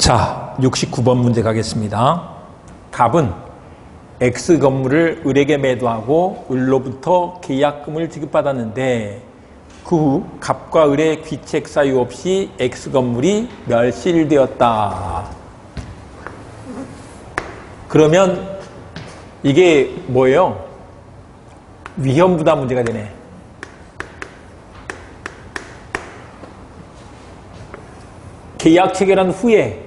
자, 69번 문제 가겠습니다. 갑은 X 건물을 을에게 매도하고 을로부터 계약금을 지급받았는데 그 후 갑과 을의 귀책 사유 없이 X 건물이 멸실되었다. 그러면 이게 뭐예요? 위험부담 문제가 되네. 계약 체결한 후에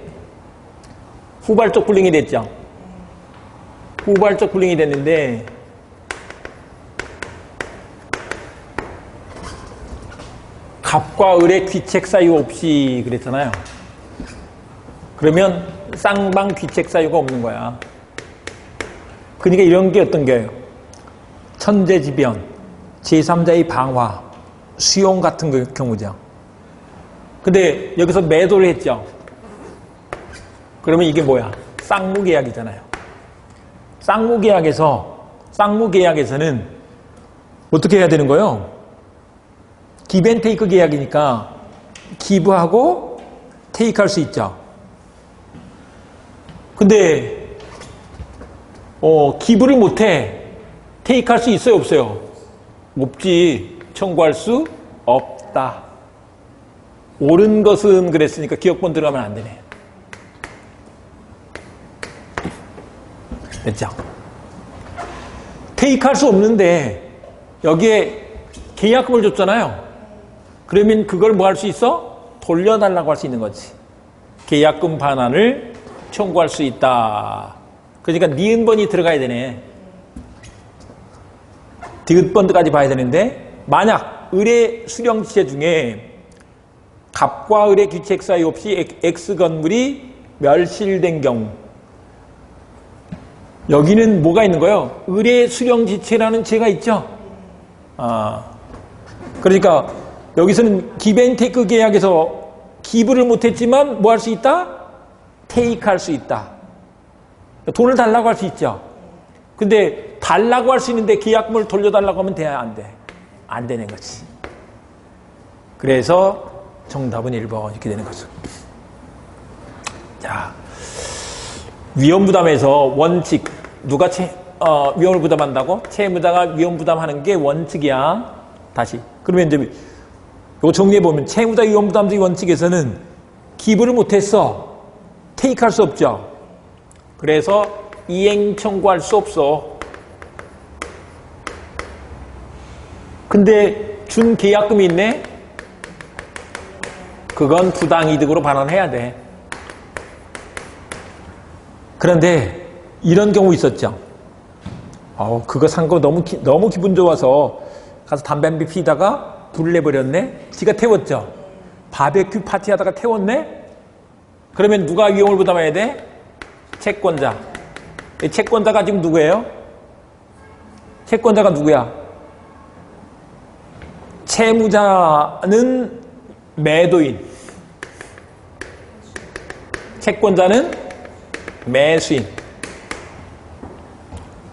후발적 불링이 됐죠. 후발적 불링이 됐는데 갑과 을의 귀책 사유 없이 그랬잖아요. 그러면 쌍방 귀책 사유가 없는 거야. 그러니까 이런 게 어떤 게요? 천재지변, 제3자의 방화, 수용 같은 경우죠. 근데 여기서 매도를 했죠. 그러면 이게 뭐야? 쌍무계약이잖아요. 쌍무계약에서는 어떻게 해야 되는 거예요? 기브앤테이크 계약이니까 기브하고 테이크할 수 있죠. 근데 기브를 못해. 테이크할 수 있어요, 없어요? 없지. 청구할 수 없다. 옳은 것은 그랬으니까 기억본 들어가면 안 되네. 됐죠? 테이크할 수 없는데 여기에 계약금을 줬잖아요. 그러면 그걸 뭐 할 수 있어? 돌려달라고 할 수 있는 거지. 계약금 반환을 청구할 수 있다. 그러니까 니은번이 들어가야 되네. 디귿번까지 봐야 되는데 만약 을의 수령지체 중에 갑과 을의 귀책 사유 없이 X 건물이 멸실된 경우 여기는 뭐가 있는 거예요? 을의 수령지체라는 죄가 있죠? 그러니까 여기서는 기브앤테이크 계약에서 기브를 못했지만 뭐 할 수 있다? 테이크 할 수 있다. 돈을 달라고 할 수 있죠. 근데 달라고 할 수 있는데 계약금을 돌려달라고 하면 돼야 안 돼? 안 되는 거지. 그래서 정답은 1번 이렇게 되는 거죠. 자, 위험부담에서 원칙 누가 위험을 부담한다고? 채무자가 위험 부담하는 게 원칙이야. 다시. 그러면 이제 이거 정리해 보면 채무자 위험 부담의 원칙에서는 기부를 못했어. 테이크할 수 없죠. 그래서 이행 청구할 수 없어. 근데 준 계약금이 있네. 그건 부당이득으로 반환해야 돼. 그런데 이런 경우 있었죠. 그거 산 거 너무 기분 좋아서 가서 담배 한 대 피다가 불을 내버렸네. 지가 태웠죠. 바베큐 파티하다가 태웠네. 그러면 누가 위험을 부담해야 돼? 채권자. 채권자가 지금 누구예요? 채권자가 누구야? 채무자는 매도인, 채권자는 매수인.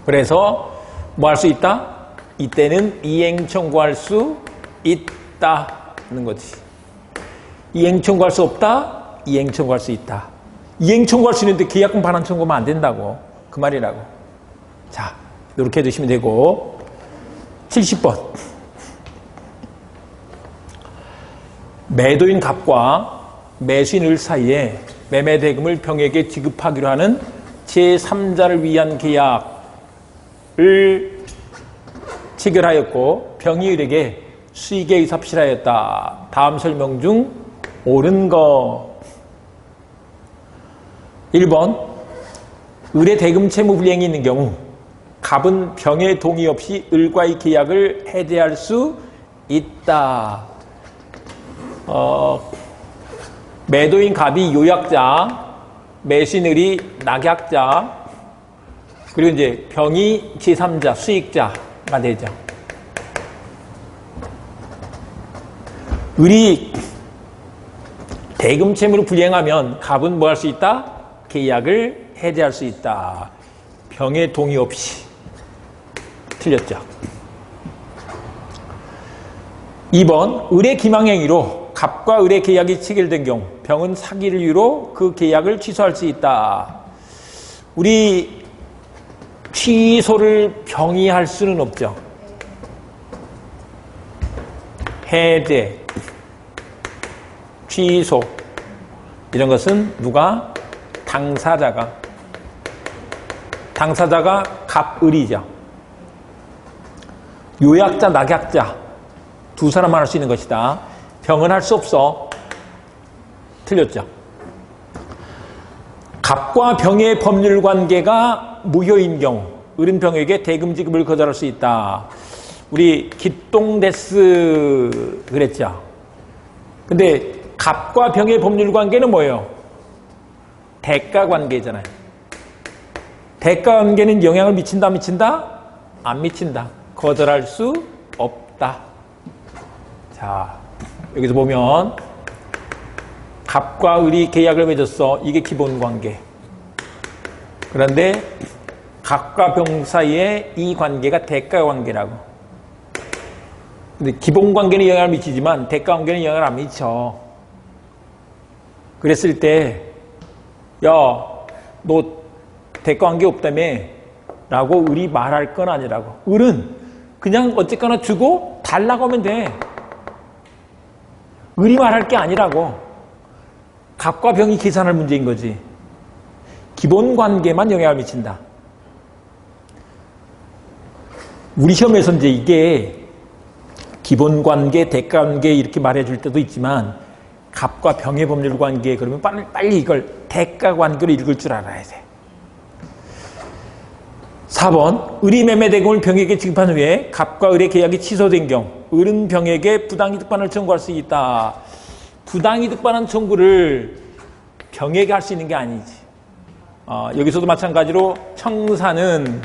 그래서 뭐 할 수 있다? 이때는 이행 청구할 수 있다는 거지. 이행 청구할 수 없다? 이행 청구할 수 있다. 이행 청구할 수 있는데 계약금 반환 청구하면 안 된다고. 그 말이라고. 자, 이렇게 해두시면 되고. 70번. 매도인 갑과 매수인 을 사이에 매매대금을 병에게 지급하기로 하는 제3자를 위한 계약을 체결하였고 병이 을에게 수익에 의삽실하였다. 다음 설명 중 옳은 거. 1번 을의 대금 채무 불이행이 있는 경우 갑은 병의 동의 없이 을과의 계약을 해제할 수 있다. 매도인 갑이 요약자, 매수인 을이 낙약자, 그리고 이제 병이 제3자, 수익자가 되죠. 을이 대금 채무를 불이행하면 갑은 뭐 할 수 있다? 계약을 해제할 수 있다. 병의 동의 없이. 틀렸죠. 2번 을의 기망행위로 갑과 을의 계약이 체결된 경우 병은 사기를 이유로 그 계약을 취소할 수 있다. 우리 취소를 병이 할 수는 없죠. 해제, 취소 이런 것은 누가? 당사자가 갑을이죠. 요약자, 낙약자 두 사람만 할 수 있는 것이다. 병은 할 수 없어. 틀렸죠. 갑과 병의 법률 관계가 무효인 경우 을은 병에게 대금 지급을 거절할 수 있다. 우리 기똥데스 그랬죠. 근데 갑과 병의 법률 관계는 뭐예요? 대가 관계잖아요. 대가 관계는 영향을 미친다, 미친다? 안 미친다. 거절할 수 없다. 자, 여기서 보면 갑과 을이 계약을 맺었어. 이게 기본 관계. 그런데 갑과 병 사이에 이 관계가 대가 관계라고. 근데 기본 관계는 영향을 미치지만 대가 관계는 영향을 안 미쳐. 그랬을 때 야, 너 대가 관계 없다며 라고 을이 말할 건 아니라고. 을은 그냥 어쨌거나 주고 달라고 하면 돼. 을이 말할 게 아니라고. 갑과 병이 계산할 문제인 거지. 기본 관계만 영향을 미친다. 우리 시험에서 이제 이게 기본 관계, 대가 관계 이렇게 말해줄 때도 있지만 갑과 병의 법률 관계 그러면 빨리 이걸 대가 관계로 읽을 줄 알아야 돼. 4번 을이 매매대금을 병에게 지급한 후에 갑과 을의 계약이 취소된 경우 을은 병에게 부당이득반을 청구할 수 있다. 부당이득반환 청구를 병에게 할 수 있는 게 아니지. 여기서도 마찬가지로 청사는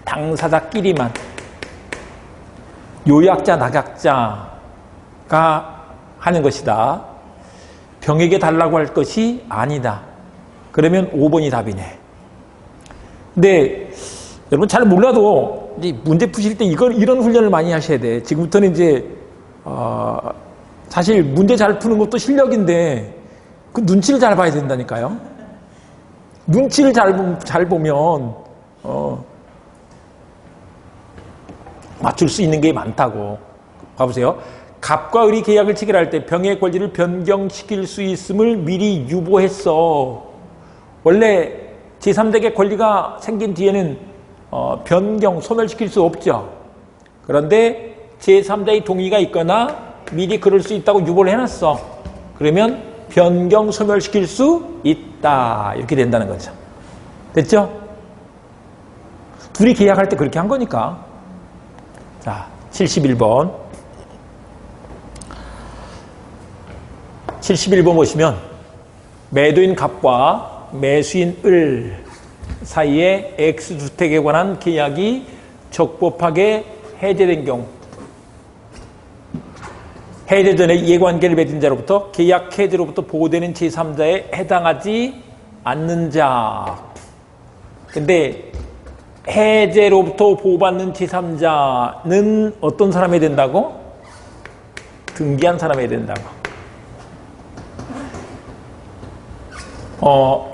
당사자끼리만 요약자, 낙약자가 하는 것이다. 병에게 달라고 할 것이 아니다. 그러면 5번이 답이네. 근데 여러분 잘 몰라도 이제 문제 푸실 때 이런 훈련을 많이 하셔야 돼. 지금부터는 이제 사실 문제 잘 푸는 것도 실력인데 그 눈치를 잘 봐야 된다니까요. 눈치를 잘 보면 맞출 수 있는 게 많다고. 봐보세요. 갑과 을이 계약을 체결할 때 병의 권리를 변경시킬 수 있음을 미리 유보했어. 원래 제3자에게 권리가 생긴 뒤에는 변경, 소멸시킬 수 없죠. 그런데 제3자의 동의가 있거나 미리 그럴 수 있다고 유보를 해놨어. 그러면 변경, 소멸시킬 수 있다. 이렇게 된다는 거죠. 됐죠? 둘이 계약할 때 그렇게 한 거니까. 자, 71번. 71번 보시면 매도인 갑과 매수인 을 사이에 X주택에 관한 계약이 적법하게 해제된 경우 해제 전에 이해관계를 맺은 자로부터 계약 해제로부터 보호되는 제3자에 해당하지 않는 자. 근데 해제로부터 보호받는 제3자는 어떤 사람이 된다고? 등기한 사람이 된다고.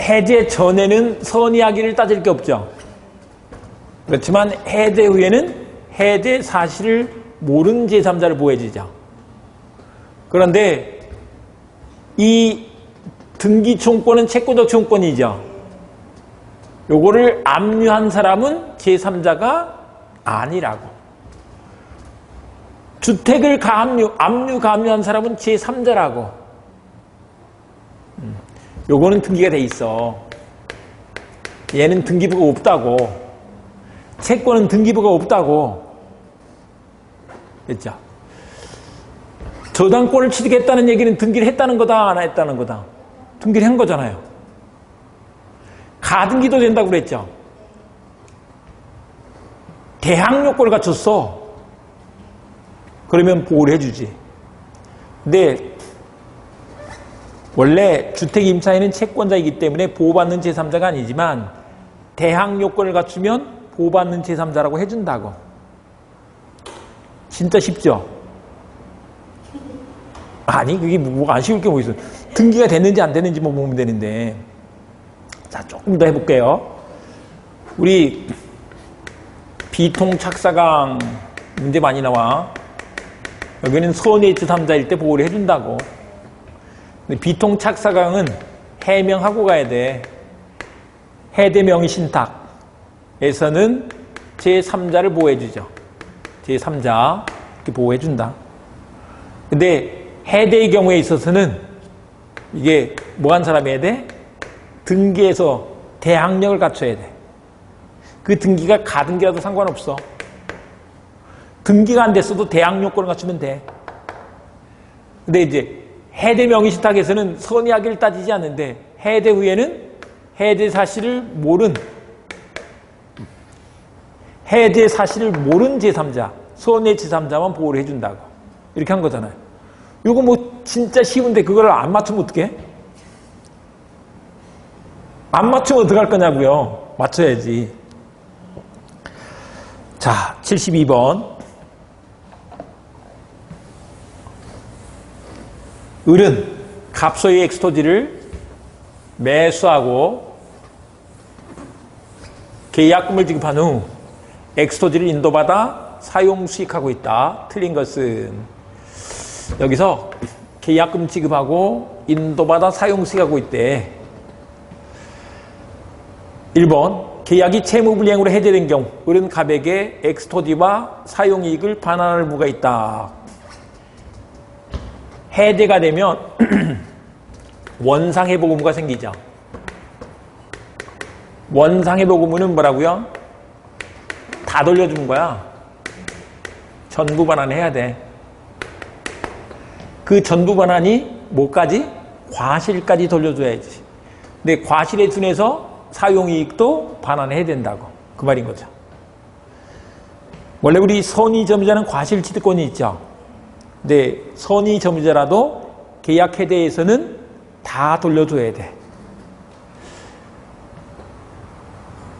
해제 전에는 선이하기를 따질 게 없죠. 그렇지만 해제 후에는 해제 사실을 모르는 제3자를 보호해주죠. 그런데 이 등기청구권은 채권적 청구권이죠. 요거를 압류한 사람은 제3자가 아니라고. 주택을 압류한 사람은 제3자라고. 요거는 등기가 돼 있어. 얘는 등기부가 없다고. 채권은 등기부가 없다고. 됐죠? 저당권을 취득했다는 얘기는 등기를 했다는 거다, 안 했다는 거다? 등기를 한 거잖아요. 가등기도 된다고 그랬죠. 대항 요건을 갖췄어. 그러면 보호를 해주지. 근데 원래 주택 임차인은 채권자이기 때문에 보호받는 제3자가 아니지만 대항 요건을 갖추면 보호받는 제3자라고 해준다고. 진짜 쉽죠? 아니, 그게 뭐가 안 쉬울 게 뭐 있어. 등기가 됐는지 안 됐는지만 보면 되는데. 자, 조금 더 해볼게요. 우리 비통착사강 문제 많이 나와. 여기는 선의주 3자일 때 보호를 해준다고. 근데 비통착사강은 해명하고 가야 돼. 해대명의신탁에서는 제3자를 보호해주죠. 제3자 이렇게 보호해준다. 근데 해대의 경우에 있어서는 이게 뭐 한 사람이 해야 돼? 등기에서 대항력을 갖춰야 돼. 그 등기가 가등기라도 상관없어. 등기가 안 됐어도 대항력권을 갖추면 돼. 근데 이제 해대 명의신탁에서는 선의하기를 따지지 않는데 해대 후에는 해대 사실을 모른 제3자, 선의 제3자만 보호를 해준다고. 이렇게 한 거잖아요. 이거 뭐 진짜 쉬운데 그걸 안 맞추면 어떡해? 안 맞추면 어떡할 거냐고요. 맞춰야지. 자, 72번. 을은 갑소의 엑스토지를 매수하고 계약금을 지급한 후 엑스토지를 인도받아 사용 수익하고 있다. 틀린 것은 여기서 계약금 지급하고 인도받아 사용 수익하고 있대. 1번 계약이 채무불이행으로 해제된 경우 을은 갑에게 엑스토지와 사용이익을 반환할 의무가 있다. 해제가 되면 원상회복 의무가 생기죠. 원상회복 의무는 뭐라고요? 다 돌려준 거야. 전부 반환해야 돼. 그 전부 반환이 뭐까지? 과실까지 돌려줘야지. 근데 과실에 준해서 사용이익도 반환해야 된다고. 그 말인 거죠. 원래 우리 선의점유자는 과실취득권이 있죠. 근데 선의점유자라도 계약해대에서는 다 돌려줘야 돼.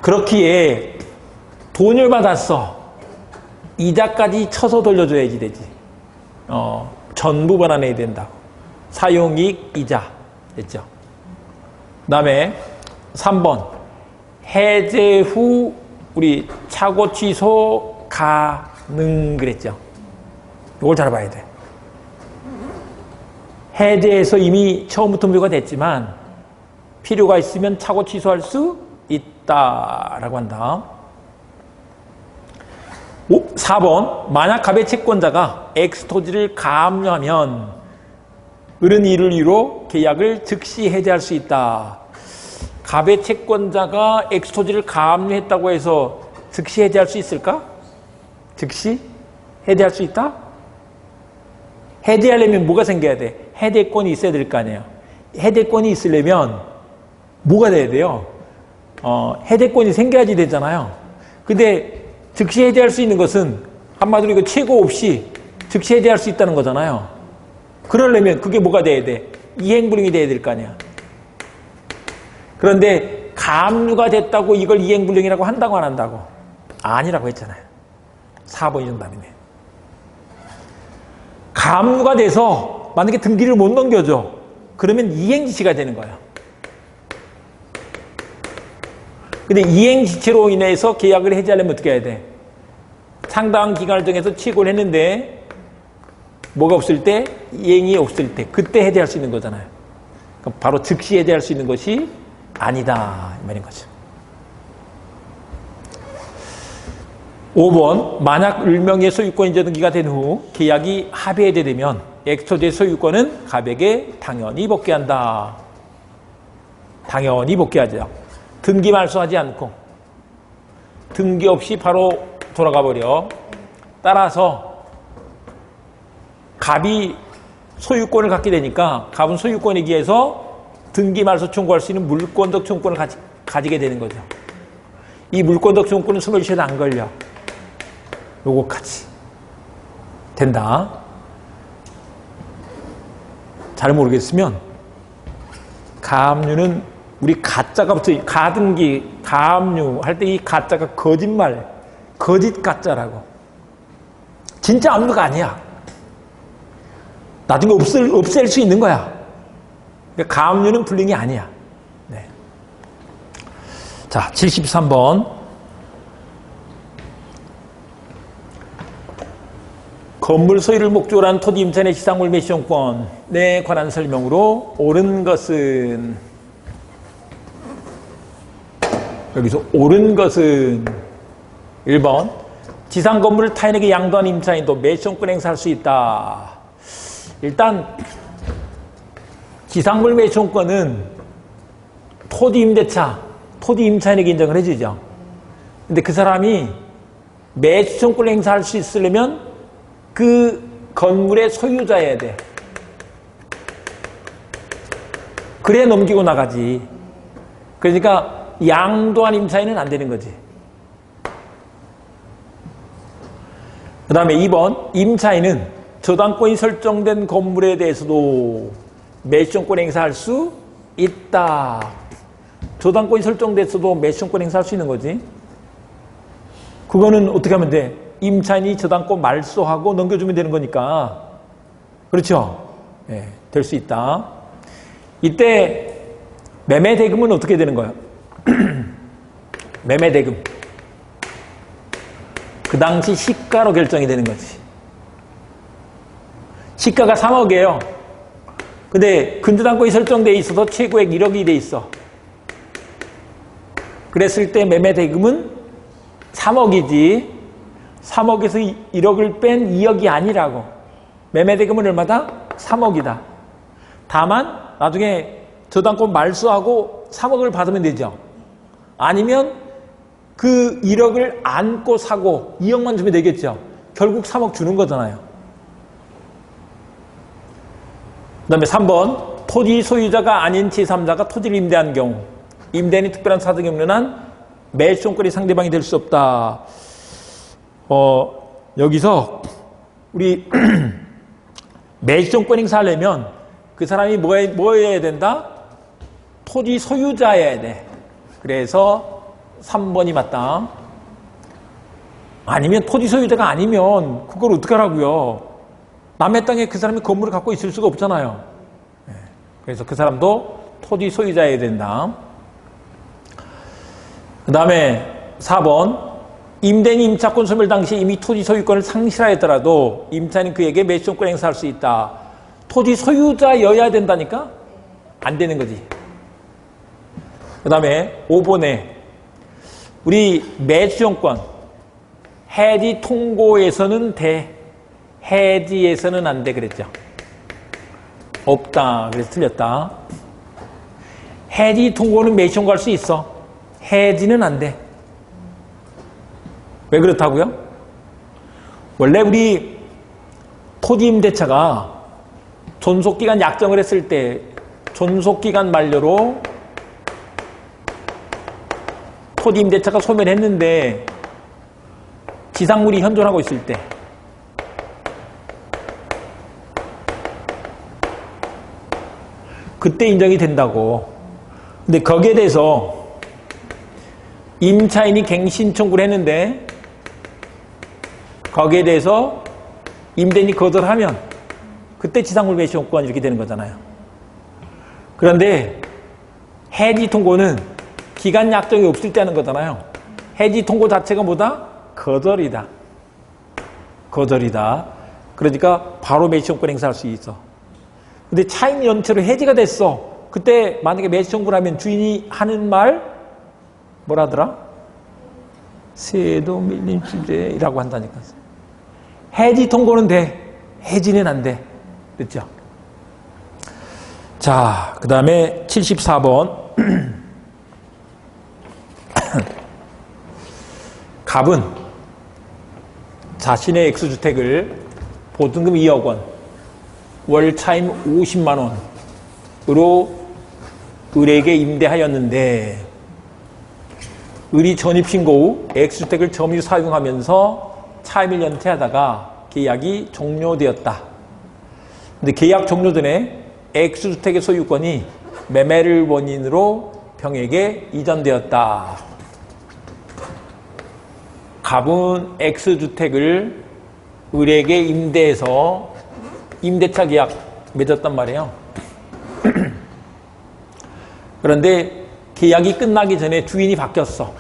그렇기에 돈을 받았어. 이자까지 쳐서 돌려줘야지 되지. 전부 반환해야 된다고. 사용이익, 이자. 됐죠? 그 다음에 3번 해제 후 우리 차고 취소 가능 그랬죠. 이걸 잘 봐야 돼. 해제해서 이미 처음부터 무효가 됐지만 필요가 있으면 차고 취소할 수 있다라고 한다. 4번 만약 갑의 채권자가 엑스토지를 가압류하면 을은 이를 이유로 계약을 즉시 해제할 수 있다. 갑의 채권자가 엑스토지를 가압류했다고 해서 즉시 해제할 수 있을까? 즉시 해제할 수 있다? 해제하려면 뭐가 생겨야 돼? 해제권이 있어야 될 거 아니에요. 해제권이 있으려면 뭐가 돼야 돼요? 해제권이 생겨야지 되잖아요. 근데 즉시 해제할 수 있는 것은 한마디로 이거 최고 없이 즉시 해제할 수 있다는 거잖아요. 그러려면 그게 뭐가 돼야 돼? 이행불능이 돼야 될 거 아니야. 그런데 가압류가 됐다고 이걸 이행불능이라고 한다고 안 한다고? 아니라고 했잖아요. 4번이 정답이네. 가압류가 돼서 만약에 등기를 못 넘겨줘. 그러면 이행지체가 되는 거야. 근데 이행지체로 인해서 계약을 해제하려면 어떻게 해야 돼? 상당한 기간을 정해서 취고를 했는데 뭐가 없을 때? 이행이 없을 때. 그때 해제할 수 있는 거잖아요. 그럼 바로 즉시 해제할 수 있는 것이 아니다. 이 말인 거죠. 5번 만약 을명의 소유권 이전 등기가 된 후 계약이 합의해제되면 엑스토지의 소유권은 갑에게 당연히 복귀한다. 당연히 복귀하죠. 등기 말소하지 않고 등기 없이 바로 돌아가 버려. 따라서 갑이 소유권을 갖게 되니까 갑은 소유권에 기해서 등기 말소 청구할 수 있는 물권적 청구권을 가지게 되는 거죠. 이 물권적 청구권은 소멸시효도 안 걸려. 요거까지 된다. 잘 모르겠으면 가압류는 우리 가짜가 붙어 가등기 가압류 할 때 이 가짜가 거짓말 거짓 가짜라고. 진짜 압류가 아니야. 나중에 없앨 수 있는 거야. 그러니까 가압류는 불능이 아니야. 네. 자, 73번. 건물 소유를 목적으로 한 토지 임차인의 지상물 매수권에 관한 설명으로 옳은 것은, 여기서 옳은 것은 1번 지상 건물을 타인에게 양도한 임차인도 매수권 행사할 수 있다. 일단 지상물 매수권은 토지 임대차, 토지 임차인에게 인정을 해주죠. 근데 그 사람이 매수권을 행사할 수 있으려면 그 건물의 소유자여야 돼. 그래야 넘기고 나가지. 그러니까 양도한 임차인은 안 되는 거지. 그 다음에 2번 임차인은 저당권이 설정된 건물에 대해서도 매수권 행사할 수 있다. 저당권이 설정됐어도 매수권 행사할 수 있는 거지. 그거는 어떻게 하면 돼? 임차인이 저당권 말소하고 넘겨주면 되는 거니까. 그렇죠? 네, 될 수 있다. 이때 매매대금은 어떻게 되는 거야? 매매대금. 그 당시 시가로 결정이 되는 거지. 시가가 3억이에요. 근데 근저당권이 설정되어 있어서 최고액 1억이 돼 있어. 그랬을 때 매매대금은 3억이지 3억에서 1억을 뺀 2억이 아니라고. 매매대금은 얼마다? 3억이다. 다만 나중에 저당권 말소하고 3억을 받으면 되죠. 아니면 그 1억을 안고 사고 2억만 주면 되겠죠. 결국 3억 주는 거잖아요. 그 다음에 3번 토지 소유자가 아닌 제3자가 토지를 임대한 경우 임대인이 특별한 사정이 없는 한 매수권이 상대방이 될 수 없다. 여기서 우리 매수권 행사하려면 그 사람이 뭐여야 된다? 토지 소유자여야 돼. 그래서 3번이 맞다. 아니면 토지 소유자가 아니면 그걸 어떻게 하라고요? 남의 땅에 그 사람이 건물을 갖고 있을 수가 없잖아요. 그래서 그 사람도 토지 소유자여야 된다. 그 다음에 4번 임대인이 임차권 소멸 당시 이미 토지 소유권을 상실하였더라도 임차인은 그에게 매수권 행사할 수 있다. 토지 소유자여야 된다니까? 안 되는 거지. 그 다음에 5번에 우리 매수권권 해지 통고에서는 돼. 해지에서는 안 돼 그랬죠. 없다. 그래서 틀렸다. 해지 통고는 매수권 할 수 있어. 해지는 안 돼. 왜 그렇다고요? 원래 우리 토지임대차가 존속기간 약정을 했을 때 존속기간 만료로 토지임대차가 소멸했는데 지상물이 현존하고 있을 때 그때 인정이 된다고. 근데 거기에 대해서 임차인이 갱신 청구를 했는데 거기에 대해서 임대인이 거절하면 그때 지상물 매수권 이렇게 되는 거잖아요. 그런데 해지 통고는 기간 약정이 없을 때 하는 거잖아요. 해지 통고 자체가 뭐다? 거절이다. 거절이다. 그러니까 바로 매수권 행사할 수 있어. 근데 차임 연체로 해지가 됐어. 그때 만약에 매수 청구를 하면 주인이 하는 말 뭐라더라? 세도 밀림 주제라고 한다니까. 해지 통고는 돼. 해지는 안 돼. 그렇죠? 자, 그 다음에 74번. 갑은 자신의 X주택을 보증금 2억 원, 월차임 50만 원으로 을에게 임대하였는데 을이 전입신고 후 X주택을 점유 사용하면서 차임을 연체하다가 계약이 종료되었다. 근데 계약 종료 전에 X주택의 소유권이 매매를 원인으로 병에게 이전되었다. 갑은 X주택을 을에게 임대해서 임대차 계약 맺었단 말이에요. 그런데 계약이 끝나기 전에 주인이 바뀌었어.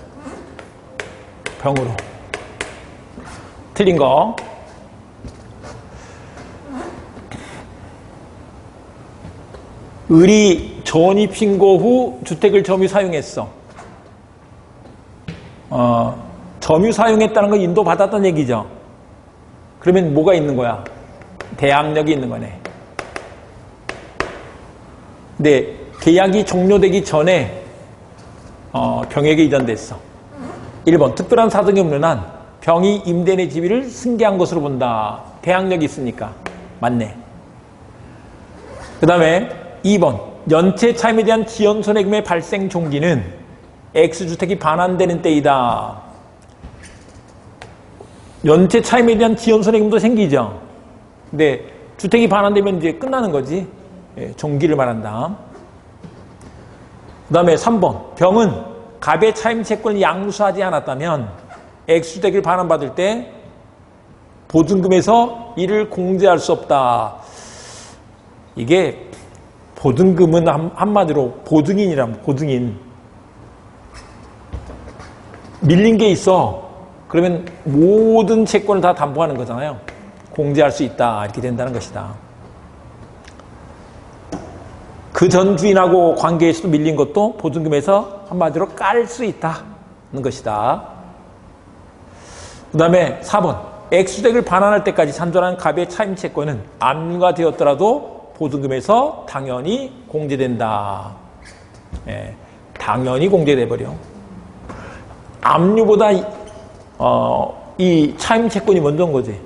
병으로. 틀린 거. 을이 전입 신고 후 주택을 점유 사용했어. 점유 사용했다는 건 인도받았다는 얘기죠. 그러면 뭐가 있는 거야? 대항력이 있는 거네. 근데 계약이 종료되기 전에 병에게 이전됐어. 1번 특별한 사정이 없는 한 병이 임대 내 지위를 승계한 것으로 본다. 대항력이 있으니까. 맞네. 그 다음에 2번 연체 차임에 대한 지연 손해금의 발생 종기는 X주택이 반환되는 때이다. 연체 차임에 대한 지연 손해금도 생기죠. 근데 주택이 반환되면 이제 끝나는 거지. 예, 종기를 말한다. 그 다음에 3번 병은 갑의 차임 채권을 양수하지 않았다면 X주택을 반환받을 때 보증금에서 이를 공제할 수 없다. 이게 보증금은 한마디로 보증인이란 보증인. 밀린 게 있어. 그러면 모든 채권을 다 담보하는 거잖아요. 공제할 수 있다. 이렇게 된다는 것이다. 그 전 주인하고 관계에서도 밀린 것도 보증금에서 한마디로 깔 수 있다는 것이다. 그 다음에 4번 X주택을 반환할 때까지 산전한 갑의 차임 채권은 압류가 되었더라도 보증금에서 당연히 공제된다. 예, 당연히 공제돼버려. 압류보다 이 차임 채권이 먼저인 거지.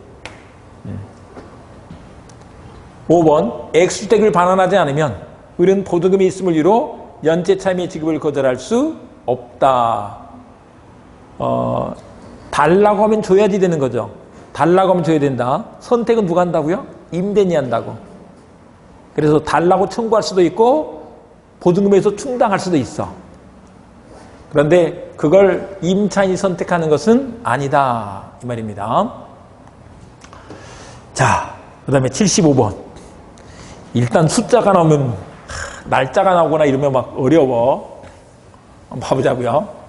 5번 X주택을 반환하지 않으면 을은 보증금이 있음을 이유로 연체 차임의 지급을 거절할 수 없다. 달라고 하면 줘야지 되는 거죠. 달라고 하면 줘야 된다. 선택은 누가 한다고요? 임대인이 한다고. 그래서 달라고 청구할 수도 있고 보증금에서 충당할 수도 있어. 그런데 그걸 임차인이 선택하는 것은 아니다. 이 말입니다. 자, 그 다음에 75번. 일단 숫자가 나오면 날짜가 나오거나 이러면 막 어려워. 한번 봐보자고요.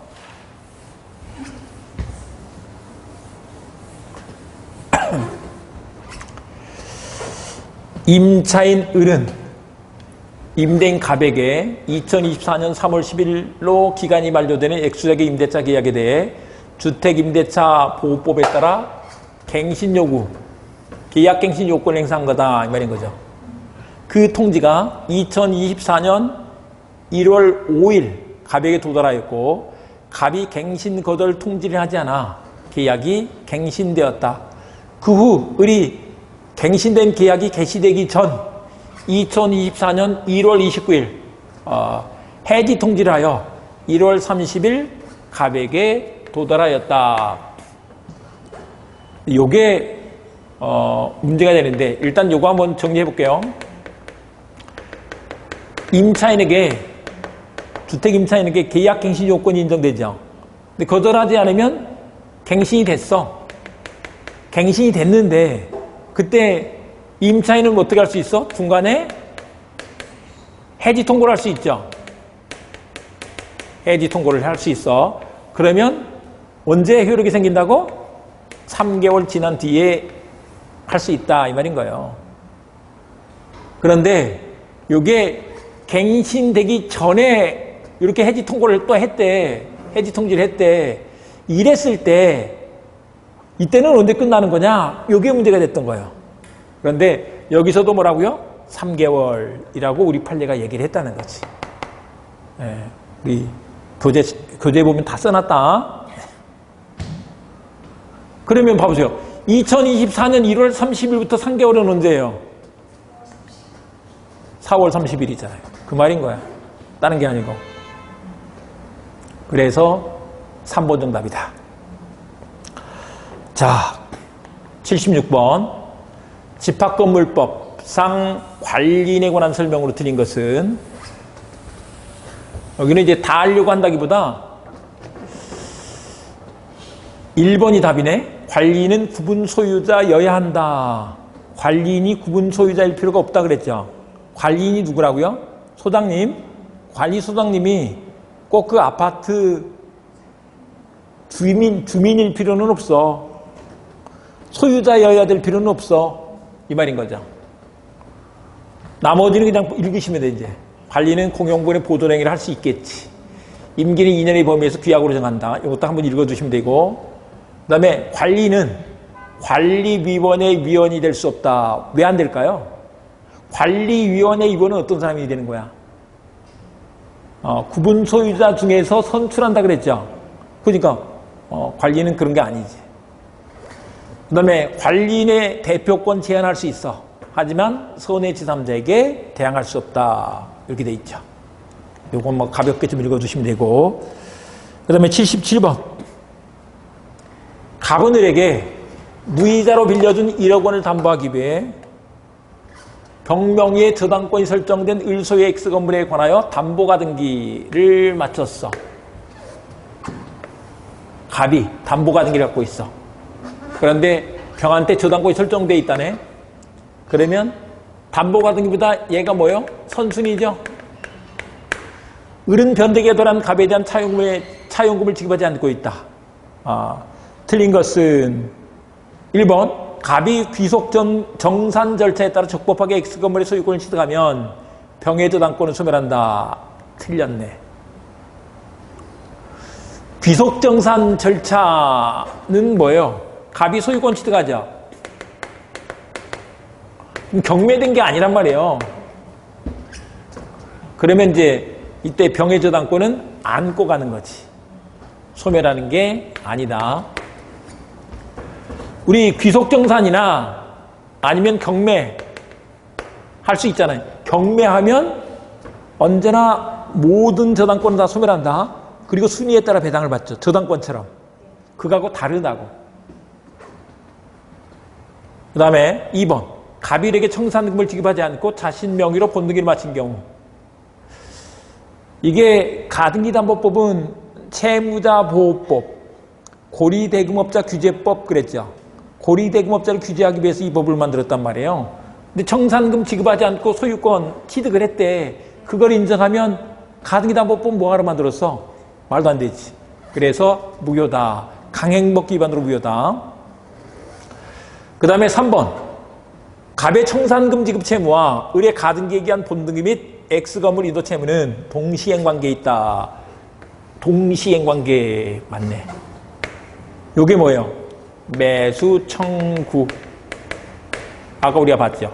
임차인 을은 임대인 갑에게 2024년 3월 10일로 기간이 만료되는 X주택의 임대차 계약에 대해 주택임대차 보호법에 따라 갱신 요구, 계약 갱신 요건을 행사한 거다 이 말인 거죠. 그 통지가 2024년 1월 5일 갑에게 도달하였고 갑이 갱신 거절 통지를 하지 않아 계약이 갱신되었다. 그 후 을이 갱신된 계약이 개시되기 전 2024년 1월 29일 해지 통지를 하여 1월 30일 갑에게 도달하였다. 요게 문제가 되는데 일단 요거 한번 정리해 볼게요. 임차인에게 주택 임차인에게 계약 갱신 요건이 인정되죠. 근데 거절하지 않으면 갱신이 됐어. 갱신이 됐는데 그때 임차인은 어떻게 할 수 있어? 중간에 해지 통고를 할 수 있죠. 해지 통고를 할 수 있어. 그러면 언제 효력이 생긴다고? 3개월 지난 뒤에 할 수 있다 이 말인 거예요. 그런데 이게 갱신되기 전에 이렇게 해지 통고를 또 했대. 해지 통지를 했대. 이랬을 때 이때는 언제 끝나는 거냐? 이게 문제가 됐던 거예요. 그런데 여기서도 뭐라고요? 3개월이라고 우리 판례가 얘기를 했다는 거지. 예, 우리 교재 보면 다 써놨다. 그러면 봐보세요. 2024년 1월 30일부터 3개월은 언제예요? 4월 30일이잖아요. 그 말인 거야. 다른 게 아니고. 그래서 3번 정답이다. 자, 76번. 집합건물법상 관리인에 관한 설명으로 드린 것은 여기는 이제 다 하려고 한다기보다 1번이 답이네. 관리인은 구분 소유자여야 한다. 관리인이 구분 소유자일 필요가 없다 그랬죠. 관리인이 누구라고요? 소장님. 관리 소장님이 꼭 그 아파트 주민일 필요는 없어. 소유자여야 될 필요는 없어. 이 말인 거죠. 나머지는 그냥 읽으시면 돼, 이제. 관리는 공용권의 보존행위를 할 수 있겠지. 임기는 2년의 범위에서 규약으로 정한다. 이것도 한번 읽어두시면 되고. 그 다음에 관리는 관리위원회 위원이 될 수 없다. 왜 안 될까요? 관리위원회 위원은 어떤 사람이 되는 거야? 구분 소유자 중에서 선출한다 그랬죠. 그러니까 관리는 그런 게 아니지. 그 다음에 관리인의 대표권 제한할 수 있어. 하지만 선의 제3자에게 대항할 수 없다. 이렇게 돼 있죠. 요건 뭐 가볍게 좀 읽어주시면 되고. 그 다음에 77번. 갑오늘에게 무이자로 빌려준 1억 원을 담보하기 위해 병명의의 저당권이 설정된 을소의 X 건물에 관하여 담보가등기를 마쳤어. 갑이 담보가등기를 갖고 있어. 그런데 병한테 저당권이 설정되어 있다네. 그러면 담보가등기보다 얘가 뭐요? 선순위죠. 을은 변덕에 도란 갑에 대한 차용금을 지급하지 않고 있다. 틀린 것은 1번 갑이 귀속 정산 절차에 따라 적법하게 X건물의 소유권을 취득하면 병의 저당권을 소멸한다. 틀렸네. 귀속 정산 절차는 뭐예요? 갑이 소유권 취득하죠. 경매된 게 아니란 말이에요. 그러면 이제 이때 병의 저당권은 안고 가는 거지. 소멸하는 게 아니다. 우리 귀속정산이나 아니면 경매 할 수 있잖아요. 경매하면 언제나 모든 저당권은 다 소멸한다. 그리고 순위에 따라 배당을 받죠. 저당권처럼. 그거하고 다르다고. 그 다음에 2번. 갑일에게 청산금을 지급하지 않고 자신 명의로 본등기를 마친 경우. 이게 가등기담보법은 채무자보호법, 고리대금업자 규제법 그랬죠. 고리대금업자를 규제하기 위해서 이 법을 만들었단 말이에요. 근데 청산금 지급하지 않고 소유권 취득을 했대. 그걸 인정하면 가등기담보법 뭐하러 만들었어? 말도 안 되지. 그래서 무효다. 강행법기 위반으로 무효다. 그 다음에 3번. 갑의 청산금 지급 채무와 을의 가등기에 기한 본등기 및 X건물 인도 채무는 동시행관계에 있다. 동시행관계 맞네. 요게 뭐예요? 매수 청구. 아까 우리가 봤죠.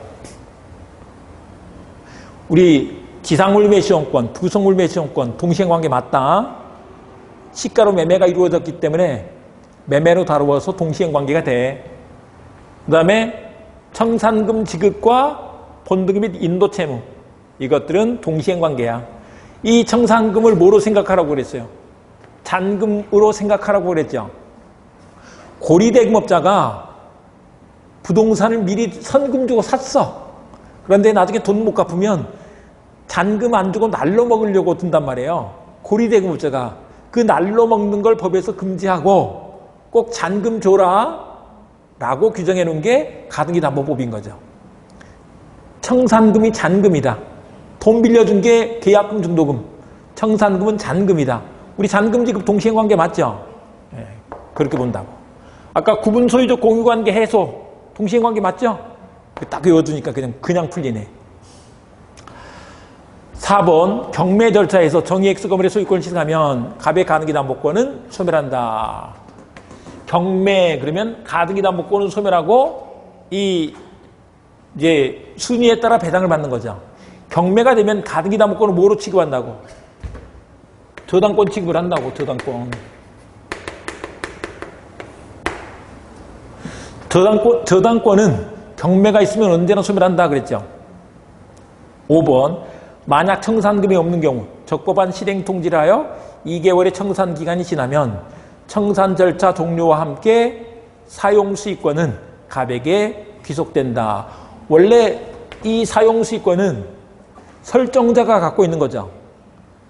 우리 지상물 매수용권, 부속물 매수용권 동시행관계 맞다. 시가로 매매가 이루어졌기 때문에 매매로 다루어서 동시행관계가 돼. 그 다음에 청산금 지급과 본등기 및 인도 채무. 이것들은 동시행관계야. 이 청산금을 뭐로 생각하라고 그랬어요? 잔금으로 생각하라고 그랬죠. 고리대금업자가 부동산을 미리 선금 주고 샀어. 그런데 나중에 돈 못 갚으면 잔금 안 주고 날로 먹으려고 든단 말이에요. 고리대금업자가 그 날로 먹는 걸 법에서 금지하고 꼭 잔금 줘라 라고 규정해 놓은 게 가등기담보법인 거죠. 청산금이 잔금이다. 돈 빌려준 게 계약금 중도금. 청산금은 잔금이다. 우리 잔금 지급 동시행관계 맞죠? 네, 그렇게 본다고. 아까 구분소유적 공유관계 해소 동시행관계 맞죠? 딱 외워두니까 그냥 풀리네. 4번 경매 절차에서 정의 X건물의 소유권을 취득하면 갑의 가등기담보권은 소멸한다. 경매 그러면 가등기담보권은 소멸하고 이제 순위에 따라 배당을 받는 거죠. 경매가 되면 가등기담보권을 뭐로 취급한다고? 저당권 취급을 한다고. 저당권은 경매가 있으면 언제나 소멸한다 그랬죠. 5번 만약 청산금이 없는 경우 적법한 실행 통지를 하여 2개월의 청산 기간이 지나면 청산 절차 종료와 함께 사용 수익권은 갑에게 귀속된다. 원래 이 사용 수익권은 설정자가 갖고 있는 거죠.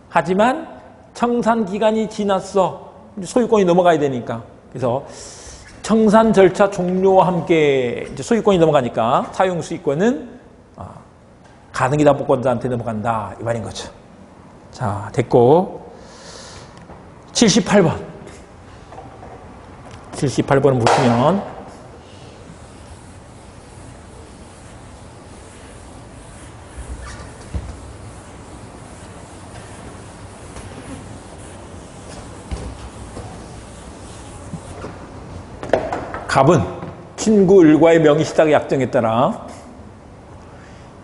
하지만 청산 기간이 지났어. 소유권이 넘어가야 되니까. 그래서 청산 절차 종료와 함께 이제 소유권이 넘어가니까 사용 수익권은 가등기다 복권자한테 넘어간다 이 말인 거죠. 자, 됐고 78번 78번을 보시면 갑은 친구 을과의 명의시작 약정에 따라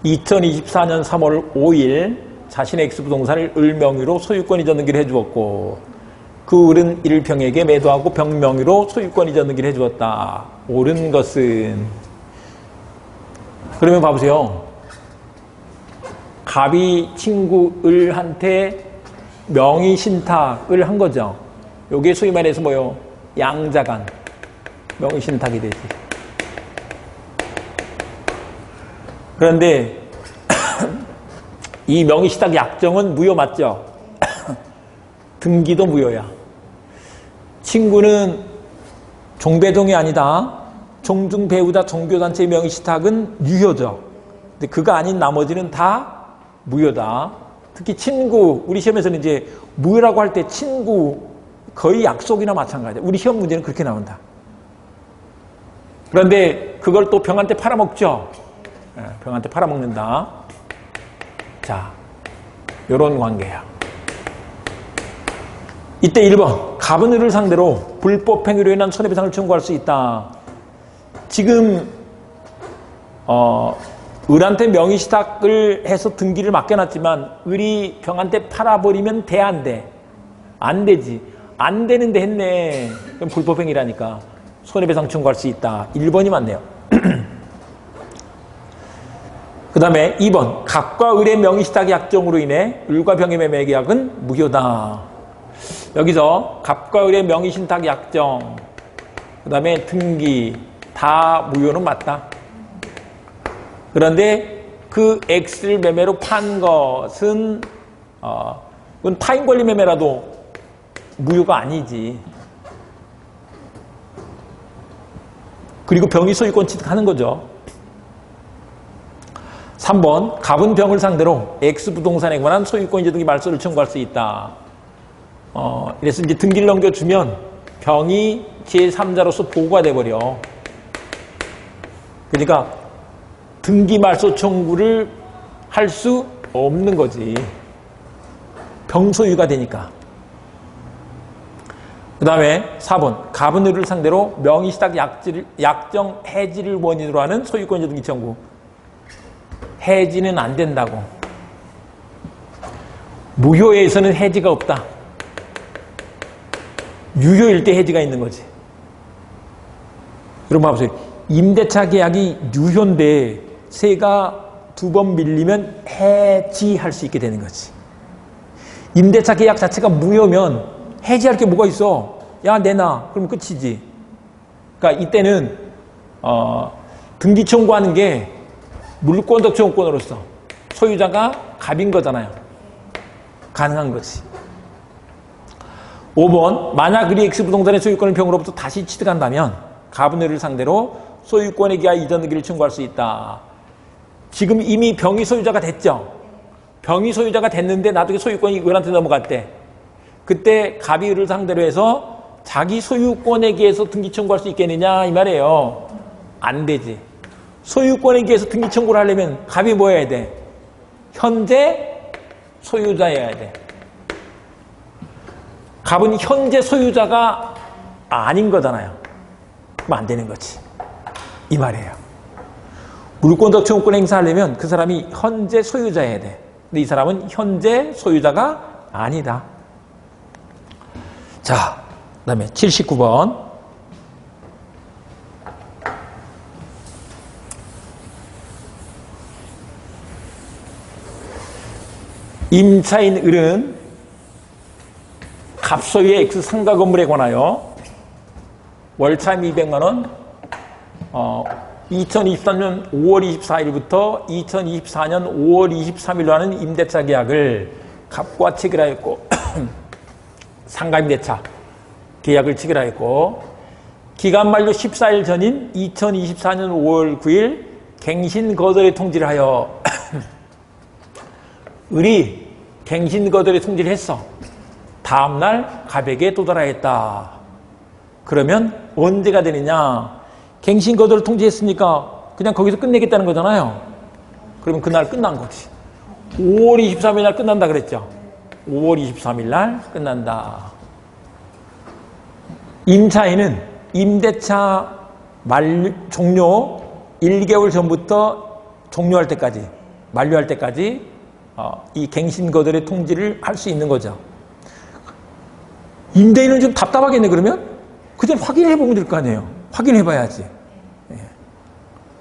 2024년 3월 5일 자신의 X부동산을 을 명의로 소유권 이전 등기를 해주었고 그 을은 일평에게 매도하고 병 명의로 소유권 이전 등기를 해주었다. 옳은 것은 그러면 봐보세요. 갑이 친구 을한테 명의신탁을 한 거죠. 요게 소위 말해서 뭐요? 양자간 명의신탁이 되지. 그런데 이 명의신탁 약정은 무효 맞죠? 등기도 무효야. 친구는 종배동이 아니다. 종중배우자 종교단체의 명의신탁은 유효죠. 근데 그가 아닌 나머지는 다 무효다. 특히 친구, 우리 시험에서는 이제 무효라고 할 때 친구 거의 약속이나 마찬가지야. 우리 시험 문제는 그렇게 나온다. 그런데 그걸 또 병한테 팔아먹죠. 병한테 팔아먹는다. 자, 요런 관계야. 이때 1번 갑은 을을 상대로 불법행위로 인한 손해배상을 청구할 수 있다. 지금 을한테 명의시탁을 해서 등기를 맡겨놨지만 을이 병한테 팔아버리면 돼, 안 돼? 안 되지. 안 되는데 했네. 그럼 불법행위라니까 손해배상 청구할 수 있다. 1번이 맞네요. 그 다음에 2번 갑과 을의 명의시탁 약정으로 인해 을과 병의 매매 계약은 무효다. 여기서 갑과 을의 명의신탁 약정 그 다음에 등기 다 무효는 맞다. 그런데 그 X를 매매로 판 것은 그건 타인 권리 매매라도 무효가 아니지. 그리고 병이 소유권 취득하는 거죠. 3번 갑은 병을 상대로 X부동산에 관한 소유권 이전 등기 말소를 청구할 수 있다. 이래서 이제 등기를 넘겨주면 병이 제3자로서 보고가 돼버려. 그러니까 등기 말소 청구를 할 수 없는 거지. 병 소유가 되니까. 그 다음에 4번 갑은 을을 상대로 명의시탁 약정 해지를 원인으로 하는 소유권 이전 등기 청구. 해지는 안 된다고. 무효에서는 해지가 없다. 유효일 때 해지가 있는 거지. 여러분 봐보세요. 임대차 계약이 유효인데 세가 2번 밀리면 해지할 수 있게 되는 거지. 임대차 계약 자체가 무효면 해지할 게 뭐가 있어? 야, 내놔. 그러면 끝이지. 그러니까 이때는 등기 청구하는 게 물권적 청구권으로서 소유자가 갑인 거잖아요. 가능한 거지. 5번 만약 을이 X부동산의 소유권을 병으로부터 다시 취득한다면 갑은 을을 상대로 소유권에 기하 이전 등기를 청구할 수 있다. 지금 이미 병이 소유자가 됐죠. 병이 소유자가 됐는데 나중에 소유권이 을한테 넘어갔대. 그때 갑이 을을 상대로 해서 자기 소유권에 기해서 등기 청구할 수 있겠느냐 이 말이에요. 안 되지. 소유권에 기해서 등기 청구를 하려면 갑이 뭐 해야 돼? 현재 소유자여야 돼. 갑은 현재 소유자가 아닌 거잖아요. 그럼 안 되는 거지. 이 말이에요. 물권적 청구권 행사하려면 그 사람이 현재 소유자여야 돼. 근데 이 사람은 현재 소유자가 아니다. 자, 그 다음에 79번. 임차인 을은 갑소유의 X 상가 건물에 관하여 월차임 200만원 2023년 5월 24일부터 2024년 5월 23일로 하는 임대차 계약을 갑과 체결하였고 상가임대차 계약을 체결하였고 기간 만료 14일 전인 2024년 5월 9일 갱신거절의 통지를 하여 을이 갱신거절의 통지를 했어. 다음날 갑에게 도달하였다. 그러면 언제가 되느냐? 갱신거절을 통지했으니까 그냥 거기서 끝내겠다는 거잖아요. 그러면 그날 끝난 거지. 5월 23일 날 끝난다 그랬죠. 5월 23일 날 끝난다. 임차인은 임대차 종료 1개월 전부터 종료할 때까지, 만료할 때까지 이 갱신거절의 통지를 할 수 있는 거죠. 임대인은 좀 답답하겠네. 그러면 그전 확인해 보면 될 거 아니에요. 확인해 봐야지.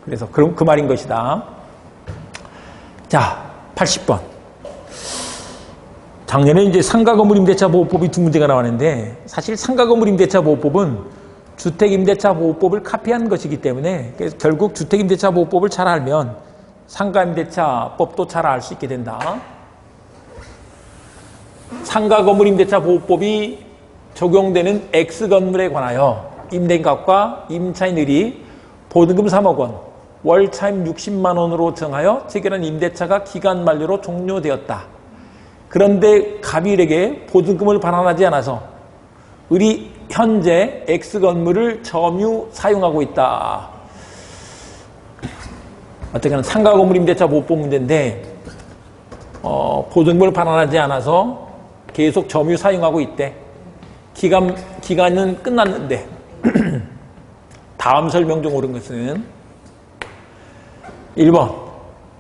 그래서 그 말인 것이다. 자, 80번. 작년에 이제 상가건물임대차보호법이 두 문제가 나왔는데, 사실 상가건물임대차보호법은 주택임대차보호법을 카피한 것이기 때문에, 그래서 결국 주택임대차보호법을 잘 알면 상가임대차법도 잘 알 수 있게 된다. 상가건물임대차보호법이 적용되는 X건물에 관하여 임대인값과 임차인들이 보증금 3억 원, 월차임 60만 원으로 정하여 체결한 임대차가 기간 만료로 종료되었다. 그런데 갑일에게 보증금을 반환하지 않아서 을이 현재 X건물을 점유 사용하고 있다. 어떻게든 상가건물임대차보호법 문제인데 보증금을 반환하지 않아서 계속 점유 사용하고 있대. 기간은 끝났는데 다음 설명 중 옳은 것은 1번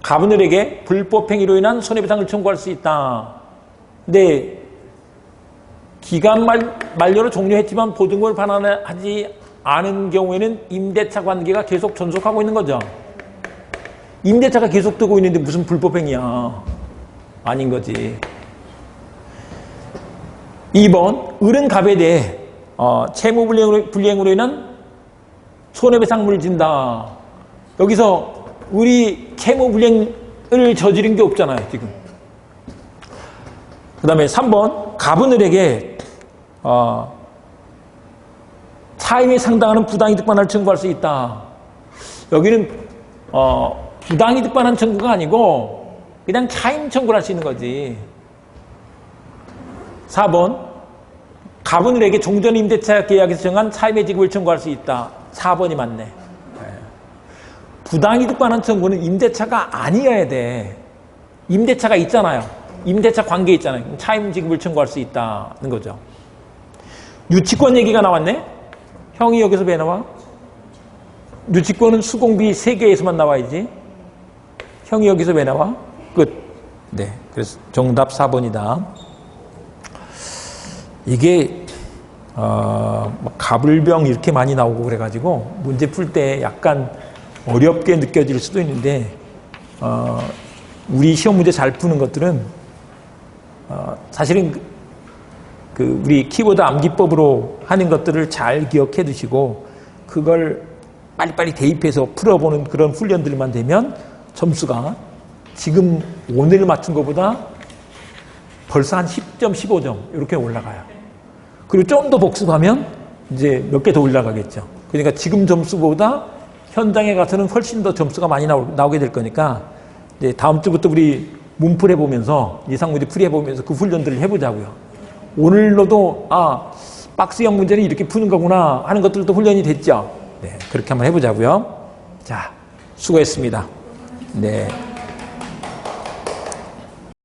갑은 을에게 불법행위로 인한 손해배상을 청구할 수 있다. 근데 기간 만료로 종료했지만 보증금을 반환하지 않은 경우에는 임대차 관계가 계속 존속하고 있는 거죠. 임대차가 계속 뜨고 있는데 무슨 불법행위야. 아닌 거지. 2번 을은 갑에 대해 채무불이행으로 인한 손해배상물을 진다. 여기서 을이 채무불이행을 저지른 게 없잖아요. 지금. 그 다음에 3번 갑은 을에게 차임에 상당하는 부당이득 반환을 청구할 수 있다. 여기는 부당이득 반환 청구가 아니고 그냥 차임 청구를 할 수 있는 거지. 4번 갑은 을에게 종전 임대차 계약에서 정한 차임의 지급을 청구할 수 있다. 4번이 맞네. 부당이득 반환 청구는 임대차가 아니어야 돼. 임대차가 있잖아요. 임대차 관계 있잖아요. 차임 지급을 청구할 수 있다는 거죠. 유치권 얘기가 나왔네. 형이 여기서 왜 나와? 유치권은 수공비 3개에서만 나와야지. 형이 여기서 왜 나와? 끝. 네. 그래서 정답 4번이다. 이게 가불병 이렇게 많이 나오고 그래가지고 문제 풀 때 약간 어렵게 느껴질 수도 있는데 우리 시험 문제 잘 푸는 것들은 사실은 우리 키보드 암기법으로 하는 것들을 잘 기억해 두시고 그걸 빨리빨리 대입해서 풀어보는 그런 훈련들만 되면 점수가 지금 오늘 맞춘 것보다 벌써 한 10점, 15점 이렇게 올라가요. 그리고 좀 더 복습하면 이제 몇 개 더 올라가겠죠. 그러니까 지금 점수보다 현장에 가서는 훨씬 더 점수가 많이 나오게 될 거니까 이제 다음 주부터 우리 문풀 해보면서 예상문제 풀이 해보면서 그 훈련들을 해보자고요. 오늘로도 박스형 문제는 이렇게 푸는 거구나 하는 것들도 훈련이 됐죠. 네, 그렇게 한번 해보자고요. 자, 수고했습니다. 네.